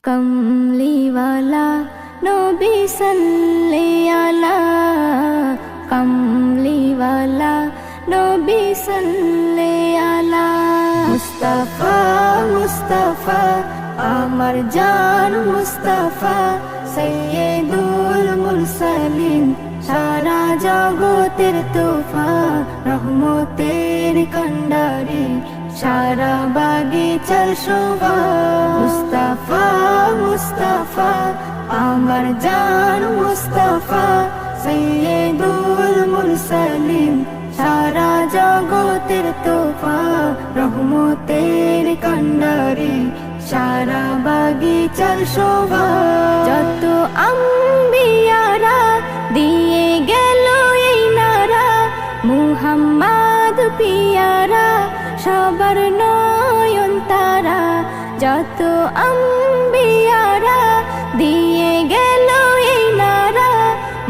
কমলিওয়ালা নবী সাল্লি আলা, কমলিওয়ালা নবী সাল্লি আলা। মুস্তাফা মুস্তাফা আমার জান মুস্তাফা, সৈয়দুল মুরসালিন সারা জগতের তোফা, রহমতের কন্ডারি সারা বাগিচার শোভা। মুস্তাফা মুস্তাফা আমার জান মুস্তাফা, সৈয়দুল মুরসালিন সারা জগতের তোফা, রহমতের কন্ডারি সারা বাগিচার শোভা। যত আম্বিয়ারা দিয়ে গেল এই নারা, মুহাম্মদ পিয়ারা সবার নয়ন তারা। যত আম্বিয়ারা দিয়ে গেল এই নারা,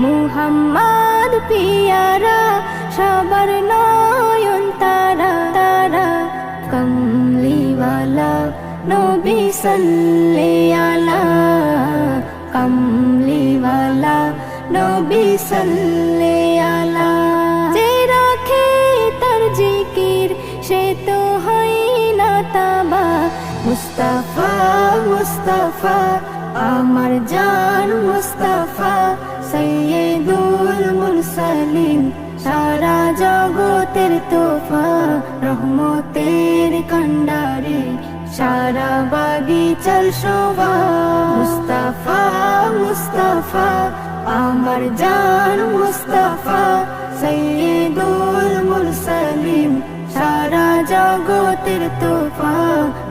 মুহাম্মদ পিয়ারা সবার নয়ন তারা তারা। কমলিওয়ালা নবী সাল্লি আলা, কমলিওয়ালা নবী সাল্লি আলা। যে রাখে তার জিকির সে তো হয় না তাবা, মুস্তাফা মুস্তাফা আমার জান মুস্তাফা, সৈয়দুল মুরসালিন সারা জগতের তোফা, রহমতের কন্ডারি সারা বাগিচার শোভা। মুস্তাফা মুস্তাফা আমার জান মুস্তাফা, সৈয়দুল মুরসালিন সারা জগতের তোফা,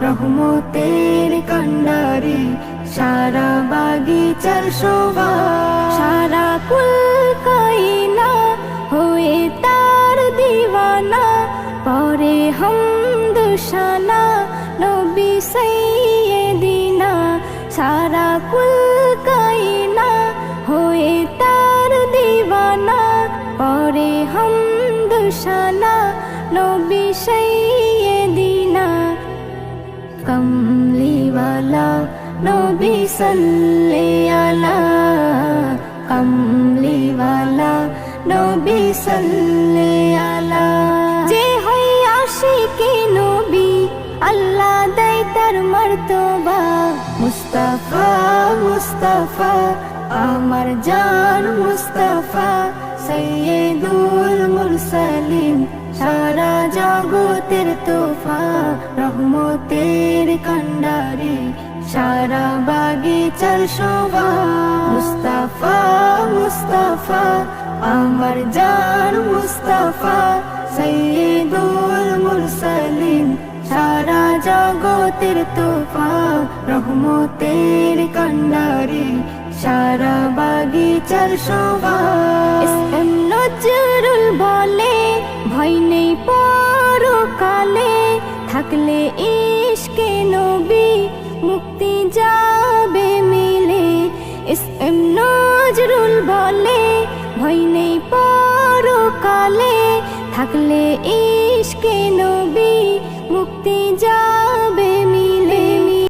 রহমতের কন্ডারি সারা বাগিচার শোভা। সারা কুল কায়না হয়ে তার দিওয়ানা, পরে হামদ শানা নবী সাইয়্যিদিনা। সারা কুল কায়না হয়ে তার দিওয়ানা, পরে হামদ শানা নবী সাইয়্যিদিনা। কমলিওয়ালা নবী সাল্লি আলা, কমলিওয়ালা নবী সাল্লি আলা। যে হয় আশিকে নবী আল্লাহ দেয় তার মর্তবা, মুস্তাফা মুস্তাফা আমার জান মুস্তাফা, সৈয়দুল মুরসালিন সারা জগতের তোফা, রহমতের কন্ডারি সারা বাগিচার শোভা। মুস্তাফা মুস্তাফা আমার জান মুস্তাফা, সৈয়দুল মুরসালিন সারা জগতের তোফা, রহমতের কন্ডারি সারা বাগিচার শোভা। এসএম নজরুল বলে ভয় নেই পরকালে, থাকলে ইশকে নবী মুক্তি যাবে মিলে। এসএম নজরুল বলে ভয় নেই পরকালে, থাকলে ইশকে নবী মুক্তি যাবে